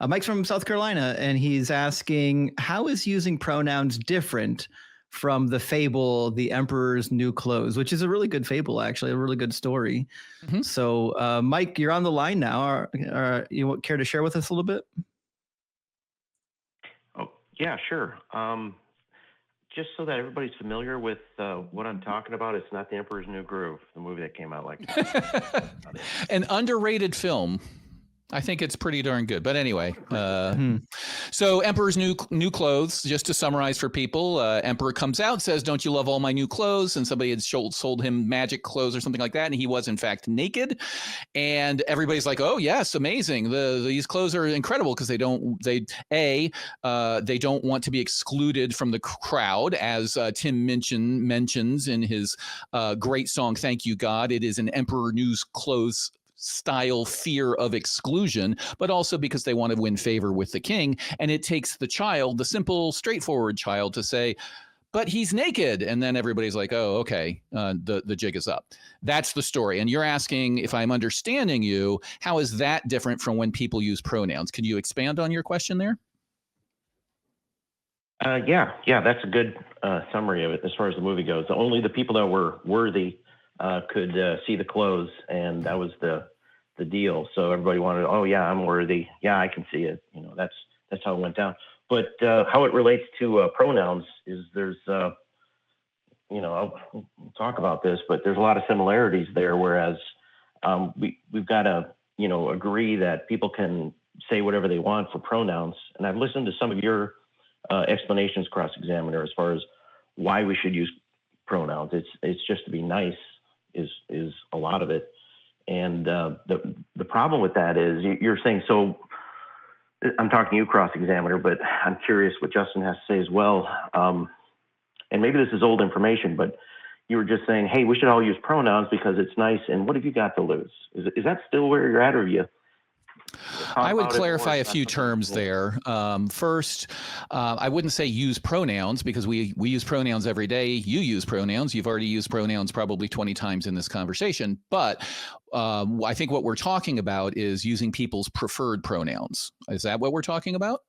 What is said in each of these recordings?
Mike's from South Carolina, and he's asking, how is using pronouns different from the fable, The Emperor's New Clothes, which is a really good fable, actually, a really good story. Mm-hmm. So, Mike, you're on the line now. You care to share with us a little bit? Oh, yeah, sure. Just so that everybody's familiar with what I'm talking about, it's not The Emperor's New Groove, the movie that came out like an underrated film. I think it's pretty darn good. But anyway, so Emperor's new clothes, just to summarize for people, Emperor comes out, says, "Don't you love all my new clothes?" And somebody had sold him magic clothes or something like that. And he was, in fact, naked. And everybody's like, "Oh, yes, amazing. These clothes are incredible," because they don't want to be excluded from the crowd. As Tim mentions in his great song, "Thank You, God." It is an Emperor New Clothes style fear of exclusion, but also because they want to win favor with the king. And it takes the child, the simple, straightforward child, to say, "But he's naked." And then everybody's like, "Oh, okay, the jig is up." That's the story. And you're asking, if I'm understanding you, how is that different from when people use pronouns? Can you expand on your question there? Yeah, that's a good summary of it as far as the movie goes. Only the people that were worthy could see the clothes, and that was the deal. So everybody wanted, "Oh yeah, I'm worthy. Yeah, I can see it." That's how it went down. But how it relates to pronouns is there's, I'll talk about this, but there's a lot of similarities there. Whereas we've got to, agree that people can say whatever they want for pronouns. And I've listened to some of your explanations, Cross-Examiner, as far as why we should use pronouns. It's just to be nice is a lot of it. And the problem with that is you're saying, so I'm talking to you, Cross-Examiner, but I'm curious what Justin has to say as well. And maybe this is old information, but you were just saying, hey, we should all use pronouns because it's nice. And what have you got to lose? Is that still where you're at, or you? I would clarify a few terms there. First, I wouldn't say use pronouns, because we use pronouns every day. You use pronouns. You've already used pronouns probably 20 times in this conversation. But I think what we're talking about is using people's preferred pronouns. Is that what we're talking about?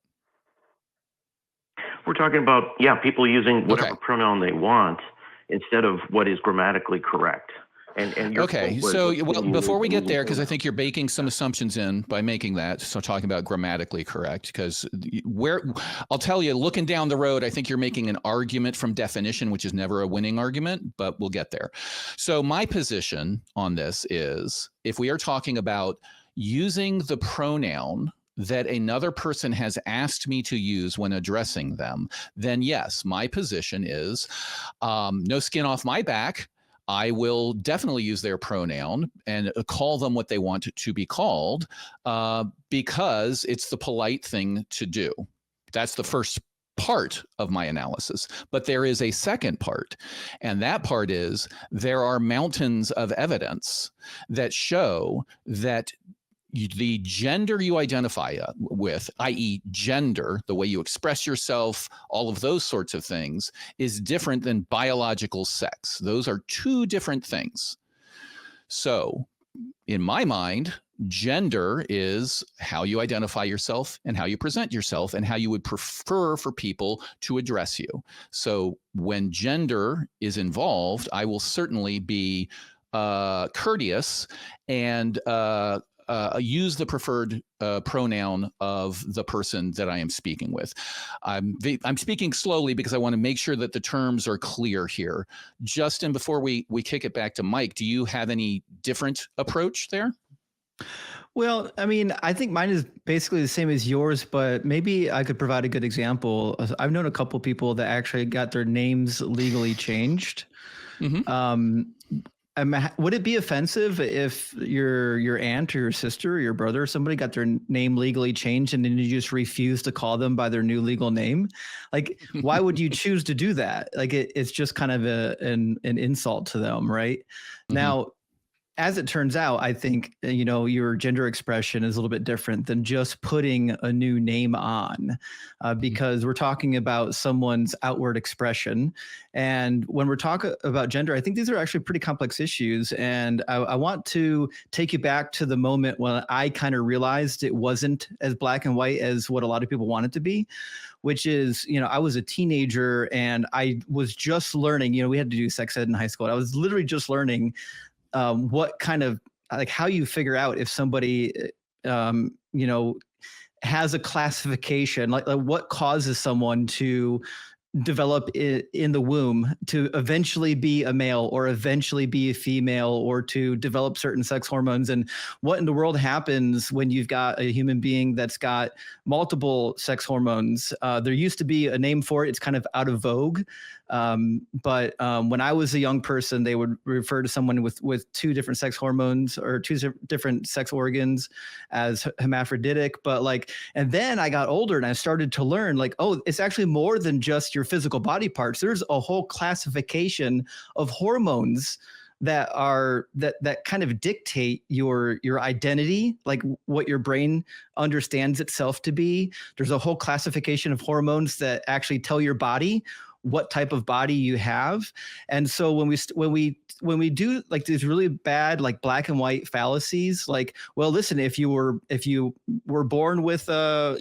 We're talking about, people using whatever pronoun they want instead of what is grammatically correct. And okay, so before we get there, because I think you're baking some assumptions in by making that, so talking about grammatically correct, because I'll tell you, looking down the road, I think you're making an argument from definition, which is never a winning argument, but we'll get there. So my position on this is, if we are talking about using the pronoun that another person has asked me to use when addressing them, then yes, my position is no skin off my back. I will definitely use their pronoun and call them what they want to be called, because it's the polite thing to do. That's the first part of my analysis. But there is a second part, and that part is there are mountains of evidence that show that the gender you identify with, i.e. gender, the way you express yourself, all of those sorts of things, is different than biological sex. Those are two different things. So in my mind, gender is how you identify yourself and how you present yourself and how you would prefer for people to address you. So when gender is involved, I will certainly be courteous and use the preferred pronoun of the person that I am speaking with. I'm speaking slowly because I want to make sure that the terms are clear here. Justin, before we kick it back to Mike, do you have any different approach there? Well, I mean, I think mine is basically the same as yours, but maybe I could provide a good example. I've known a couple people that actually got their names legally changed. Mm-hmm. Would it be offensive if your aunt or your sister or your brother or somebody got their name legally changed and then you just refuse to call them by their new legal name? Like, why would you choose to do that? Like, it's just kind of an insult to them, right? Mm-hmm. Now, as it turns out, I think, your gender expression is a little bit different than just putting a new name on, because we're talking about someone's outward expression. And when we're talking about gender, I think these are actually pretty complex issues. And I want to take you back to the moment when I kind of realized it wasn't as black and white as what a lot of people want it to be, which is, I was a teenager and I was just learning, we had to do sex ed in high school. I was literally just learning what kind of, like, how you figure out if somebody, has a classification, like what causes someone to develop in the womb to eventually be a male or eventually be a female or to develop certain sex hormones, and what in the world happens when you've got a human being that's got multiple sex hormones. There used to be a name for it. It's kind of out of vogue. But when I was a young person, they would refer to someone with two different sex hormones or two different sex organs as hermaphroditic. But and then I got older and I started to learn, oh, it's actually more than just your physical body parts. There's a whole classification of hormones that kind of dictate your identity, like what your brain understands itself to be. There's a whole classification of hormones that actually tell your body what type of body you have. And so when we do these really bad, black and white fallacies, well, listen, if you were born with a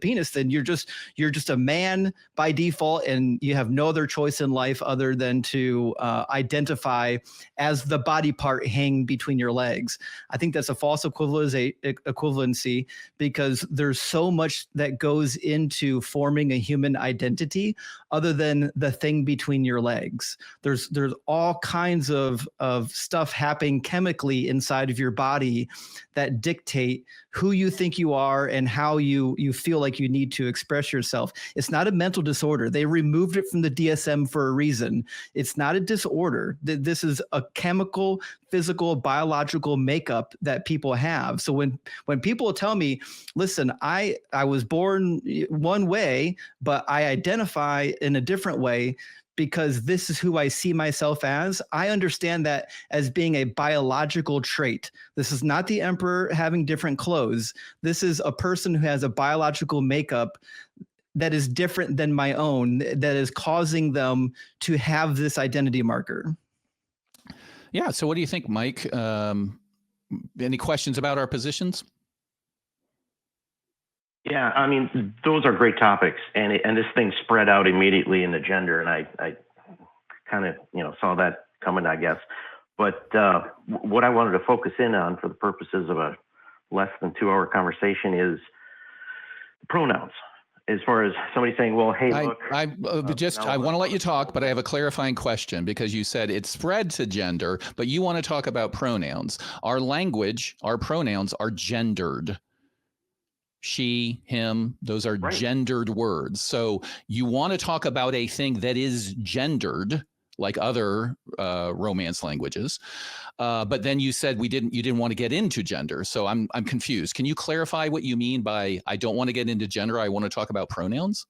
penis, then you're just a man by default, and you have no other choice in life other than to identify as the body part hanging between your legs. I think that's a false equivalency, because there's so much that goes into forming a human identity other than the thing between your legs. There's all kinds of stuff happening chemically inside of your body that dictate who you think you are and how you feel like you need to express yourself. It's not a mental disorder. They removed it from the DSM for a reason. It's not a disorder. This is a chemical, physical, biological makeup that people have. So when people tell me, listen, I was born one way, but I identify in a different way because this is who I see myself as, I understand that as being a biological trait. This is not the emperor having different clothes. This is a person who has a biological makeup that is different than my own, that is causing them to have this identity marker. Yeah. So what do you think, Mike? Any questions about our positions? Yeah, I mean, those are great topics, and this thing spread out immediately in the gender, and I kind of saw that coming, I guess. But what I wanted to focus in on for the purposes of a less than 2-hour conversation is pronouns. As far as somebody saying, "Well, hey, look," I want to let you talk, but I have a clarifying question, because you said it spread to gender, but you want to talk about pronouns. Our language, our pronouns are gendered. She, him, those are right. Gendered words. So you want to talk about a thing that is gendered, like other Romance languages, but then you said you didn't want to get into gender. So I'm confused. Can you clarify what you mean by I don't want to get into gender? I want to talk about pronouns.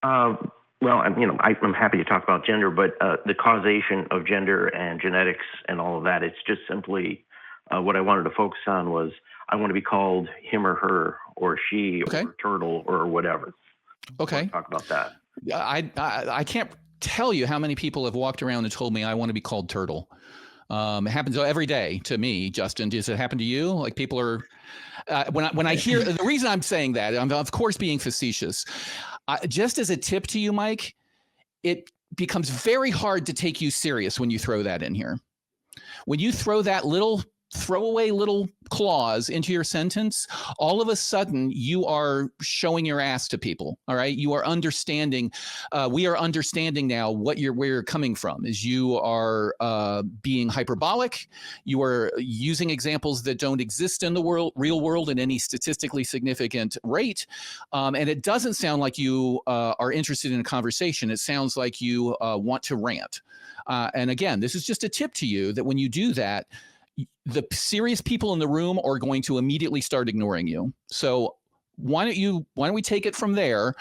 Well, I'm happy to talk about gender, but the causation of gender and genetics and all of that, it's just simply what I wanted to focus on was I want to be called him or her or she or turtle or whatever. Okay. Talk about that. I can't tell you how many people have walked around and told me I want to be called turtle. It happens every day to me, Justin. Does it happen to you? Like people are, when I hear, the reason I'm saying that, I'm of course being facetious. Just as a tip to you, Mike, it becomes very hard to take you serious when you throw that in here. When you throw that throwaway little clause into your sentence, all of a sudden you are showing your ass to people. All right. You are understanding. We are understanding now where you're coming from is you are being hyperbolic. You are using examples that don't exist in the real world in any statistically significant rate. And it doesn't sound like you are interested in a conversation. It sounds like you want to rant. And again, this is just a tip to you that when you do that, the serious people in the room are going to immediately start ignoring you. So why don't we take it from there?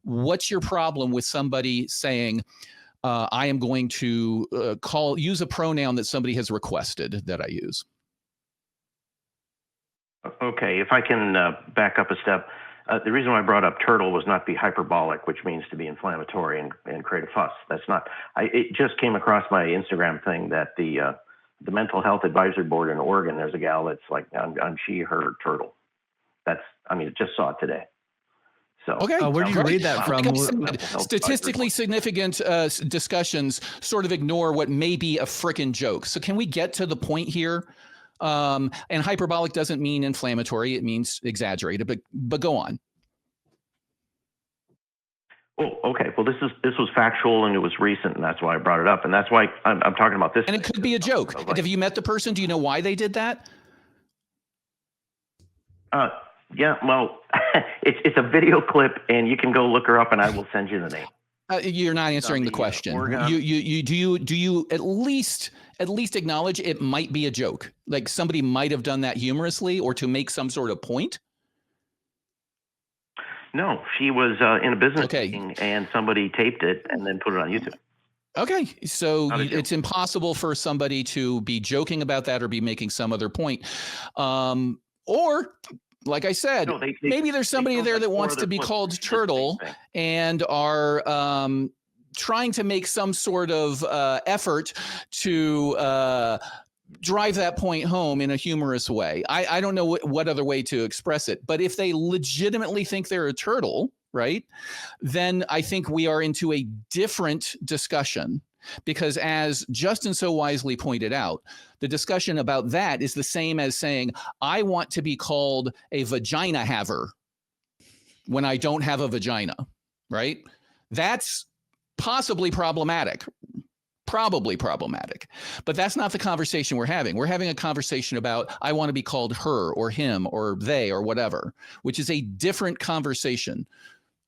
What's your problem with somebody saying, I am going to use a pronoun that somebody has requested that I use. Okay, if I can back up a step. The reason why I brought up turtle was not be hyperbolic, which means to be inflammatory and create a fuss. That's not. It just came across my Instagram thing that the Mental Health Advisory Board in Oregon, there's a gal that's like on she, her, turtle. Just saw it today. So, okay, where did you read that from? Like said, statistically significant discussions sort of ignore what may be a frickin' joke. So can we get to the point here? And hyperbolic doesn't mean inflammatory; it means exaggerated. But go on. Oh, okay. Well, this was factual and it was recent, and that's why I brought it up, and that's why I'm talking about this. And it could be a joke. And have you met the person? Do you know why they did that? Yeah, well, it's a video clip, and you can go look her up, and I will send you the name. You're not answering the question. Do you at least acknowledge it might be a joke? Like somebody might have done that humorously or to make some sort of point? No, she was in a business meeting, and somebody taped it and then put it on YouTube. Okay, so it's impossible for somebody to be joking about that or be making some other point, or. Like I said, maybe there's somebody there that wants to be called turtle and are trying to make some sort of effort to drive that point home in a humorous way. I don't know what other way to express it, but if they legitimately think they're a turtle, right, then I think we are into a different discussion. Because as Justin so wisely pointed out, the discussion about that is the same as saying, I want to be called a vagina haver when I don't have a vagina, right? That's possibly problematic, but that's not the conversation we're having. We're having a conversation about, I want to be called her or him or they or whatever, which is a different conversation.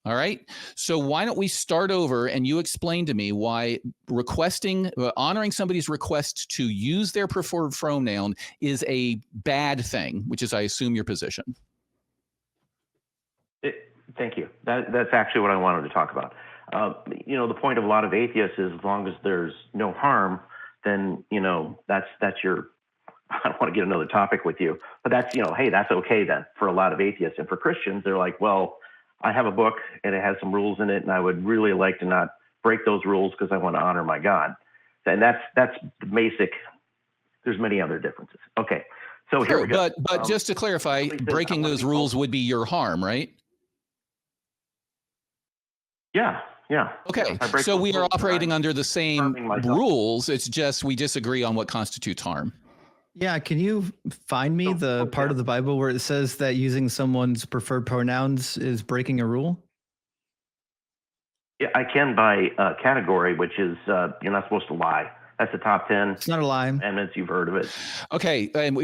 All right. So why don't we start over and you explain to me why honoring somebody's request to use their preferred pronoun is a bad thing, which is, I assume, your position. Thank you. That's actually what I wanted to talk about. The point of a lot of atheists is as long as there's no harm, then, that's your, I don't want to get another topic with you, but that's, hey, that's okay then for a lot of atheists. And for Christians, they're like, well, I have a book and it has some rules in it, and I would really like to not break those rules because I want to honor my God. And that's the basic. There's many other differences. Okay, so here we go. But just to clarify, breaking those rules would be your harm, right? Yeah. Okay, so we are operating under the same rules. It's just we disagree on what constitutes harm. Yeah, can you find me the part of the Bible where it says that using someone's preferred pronouns is breaking a rule? Yeah, I can by category, which is you're not supposed to lie. That's the top 10. It's not a lie. Amendments, you've heard of it. Okay, and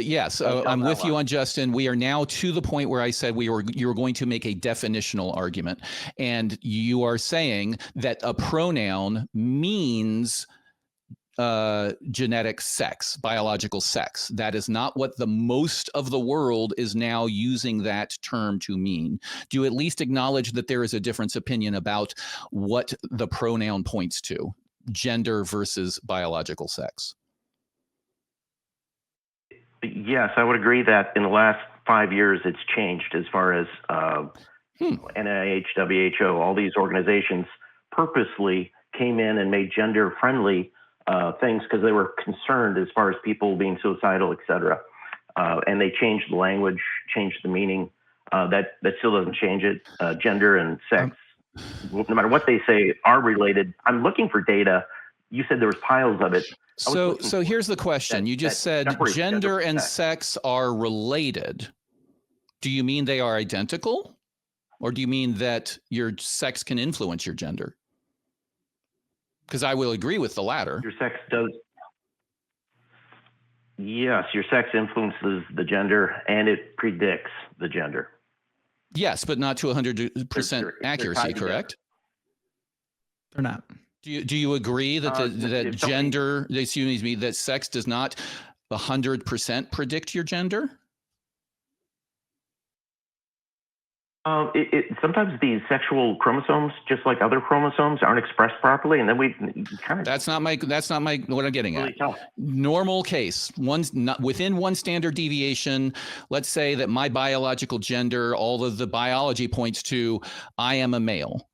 yes, I'm with you on Justin. We are now to the point where I said you were going to make a definitional argument, and you are saying that a pronoun means genetic sex, biological sex. That is not what the most of the world is now using that term to mean. Do you at least acknowledge that there is a difference opinion about what the pronoun points to, gender versus biological sex? Yes, I would agree that in the last 5 years, it's changed as far as NIH, WHO, all these organizations purposely came in and made gender-friendly things because they were concerned as far as people being suicidal, et cetera. And they changed the language, changed the meaning. That still doesn't change it. Gender and sex, no matter what they say, are related. I'm looking for data. You said there was piles of it. So here's the question. You just said gender and sex are related. Do you mean they are identical? Or do you mean that your sex can influence your gender? Because I will agree with the latter. Your sex does. Yes, your sex influences the gender and it predicts the gender. Yes, but not to 100% accuracy, correct? They're not. Do you agree that that sex does not 100% predict your gender? Sometimes these sexual chromosomes, just like other chromosomes, aren't expressed properly, and then we kind of. That's not my what I'm getting really at. Tough. Normal case, within one standard deviation. Let's say that my biological gender, all of the biology points to I am a male.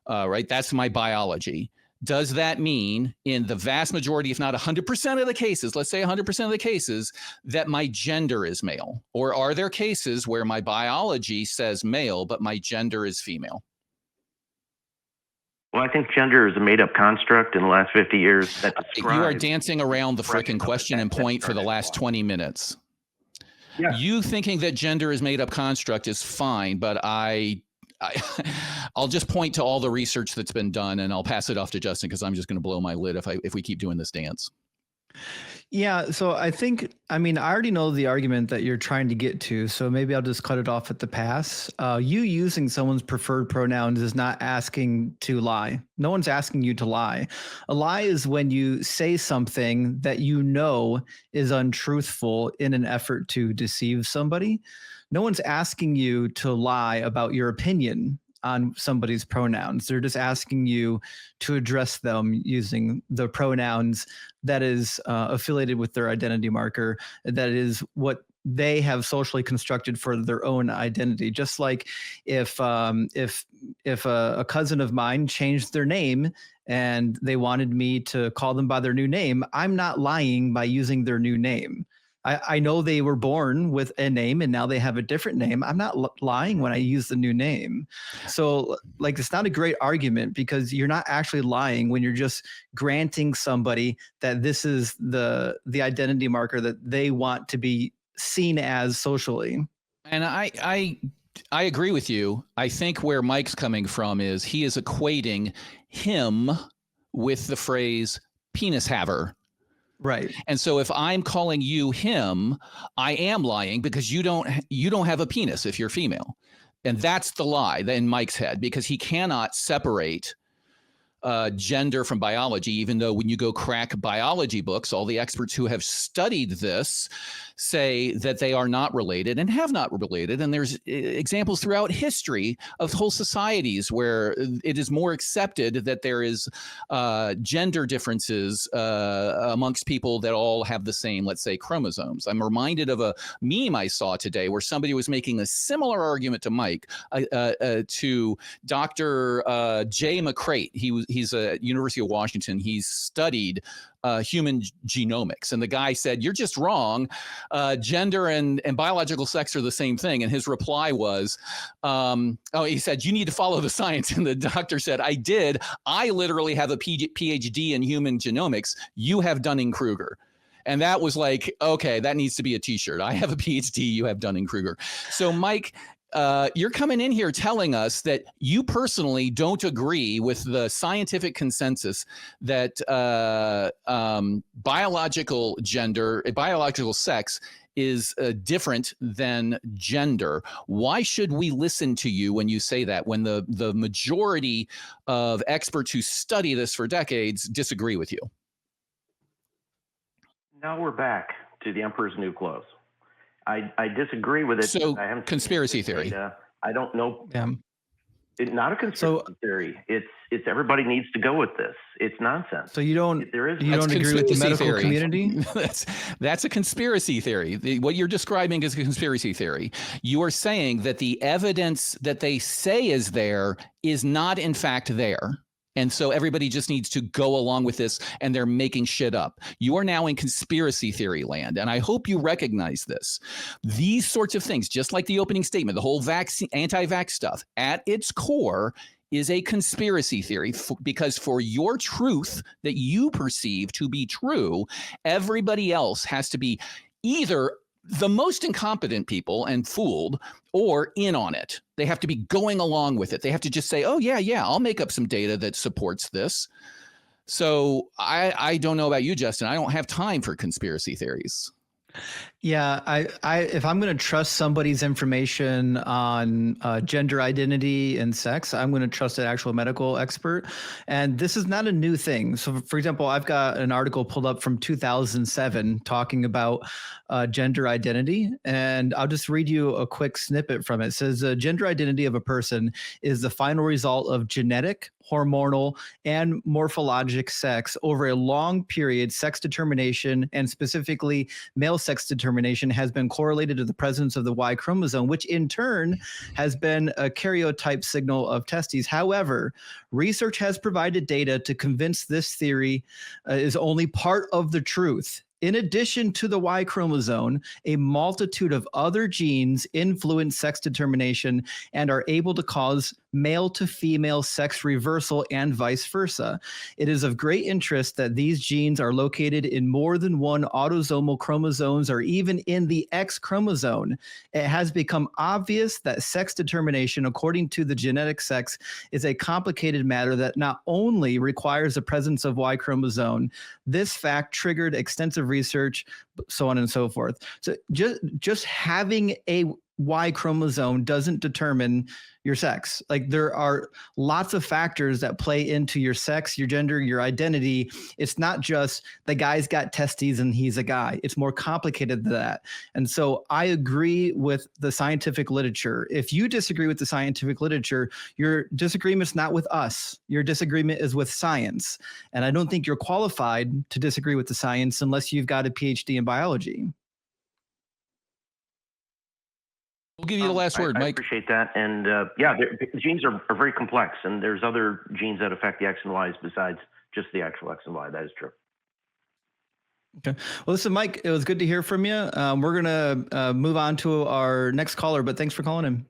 Right, that's my biology. Does that mean in the vast majority, if not 100% of the cases, let's say 100% of the cases, that my gender is male? Or are there cases where my biology says male, but my gender is female? Well, I think gender is a made-up construct in the last 50 years. That you are dancing around the frickin' question and point for the last 20 minutes. Yeah. You thinking that gender is made-up construct is fine, but I'll just point to all the research that's been done, and I'll pass it off to Justin because I'm just going to blow my lid if we keep doing this dance. Yeah, so I already know the argument that you're trying to get to, so maybe I'll just cut it off at the pass. You using someone's preferred pronouns is not asking to lie. No one's asking you to lie. A lie is when you say something that you know is untruthful in an effort to deceive somebody. No one's asking you to lie about your opinion on somebody's pronouns. They're just asking you to address them using the pronouns that is affiliated with their identity marker. That is what they have socially constructed for their own identity. Just like if a cousin of mine changed their name and they wanted me to call them by their new name, I'm not lying by using their new name. I know they were born with a name and now they have a different name. I'm not lying when I use the new name. So like, it's not a great argument because you're not actually lying when you're just granting somebody that this is the identity marker that they want to be seen as socially. And I agree with you. I think where Mike's coming from is he is equating him with the phrase penis haver. Right. And so if I'm calling you him, I am lying because you don't have a penis if you're female. And that's the lie in Mike's head, because he cannot separate gender from biology, even though when you go crack biology books, all the experts who have studied this say that they are not related and have not related. And there's examples throughout history of whole societies where it is more accepted that there is gender differences amongst people that all have the same, let's say, chromosomes. I'm reminded of a meme I saw today where somebody was making a similar argument to Mike, to Dr. Jay McCrate. He's at University of Washington. He's studied human genomics. And the guy said, you're just wrong. Gender and biological sex are the same thing. And his reply was, he said, you need to follow the science. And the doctor said, I did. I literally have a PhD in human genomics. You have Dunning-Kruger. And that was like, okay, that needs to be a t-shirt. I have a PhD, you have Dunning-Kruger. So Mike, you're coming in here telling us that you personally don't agree with the scientific consensus that biological sex is different than gender. Why should we listen to you when you say that, when the majority of experts who study this for decades disagree with you? Now we're back to the emperor's new clothes. I disagree with it. So I haven't conspiracy theory. I don't know. Yeah. It's not a conspiracy theory. It's everybody needs to go with this. It's nonsense. So you don't agree with the medical community? That's a conspiracy theory. What you're describing is a conspiracy theory. You are saying that the evidence that they say is there is not in fact there. And so everybody just needs to go along with this, and they're making shit up. You are now in conspiracy theory land, and I hope you recognize this. These sorts of things, just like the opening statement, the whole vaccine, anti-vax stuff, at its core is a conspiracy theory, because for your truth that you perceive to be true, everybody else has to be either the most incompetent people and fooled, or in on it. They have to be going along with it. They have to just say, oh, yeah, I'll make up some data that supports this. So I don't know about you, Justin. I don't have time for conspiracy theories. Yeah, if I'm going to trust somebody's information on gender identity and sex, I'm going to trust an actual medical expert. And this is not a new thing. So, for example, I've got an article pulled up from 2007 talking about gender identity, and I'll just read you a quick snippet from it. It says, gender identity of a person is the final result of genetic, hormonal, and morphologic sex over a long period. Sex determination, and specifically male sex determination, has been correlated to the presence of the Y chromosome, which in turn has been a karyotype signal of testes. However, research has provided data to convince this theory is only part of the truth. In addition to the Y chromosome, a multitude of other genes influence sex determination and are able to cause male to female sex reversal and vice versa. It is of great interest that these genes are located in more than one autosomal chromosomes or even in the X chromosome. It has become obvious that sex determination according to the genetic sex is a complicated matter that not only requires the presence of Y chromosome. This fact triggered extensive research, so on and so forth. So just having a Y chromosome doesn't determine your sex. Like, there are lots of factors that play into your sex, your gender, your identity. It's not just the guy's got testes and he's a guy. It's more complicated than that. And so I agree with the scientific literature. If you disagree with the scientific literature, your disagreement's not with us. Your disagreement is with science. And I don't think you're qualified to disagree with the science unless you've got a PhD in biology. We'll give you the last word, Mike. I appreciate that. And yeah, genes are very complex, and there's other genes that affect the X and Y's besides just the actual X and Y. That is true. Okay. Well, listen, Mike, it was good to hear from you. We're going to move on to our next caller, but thanks for calling in.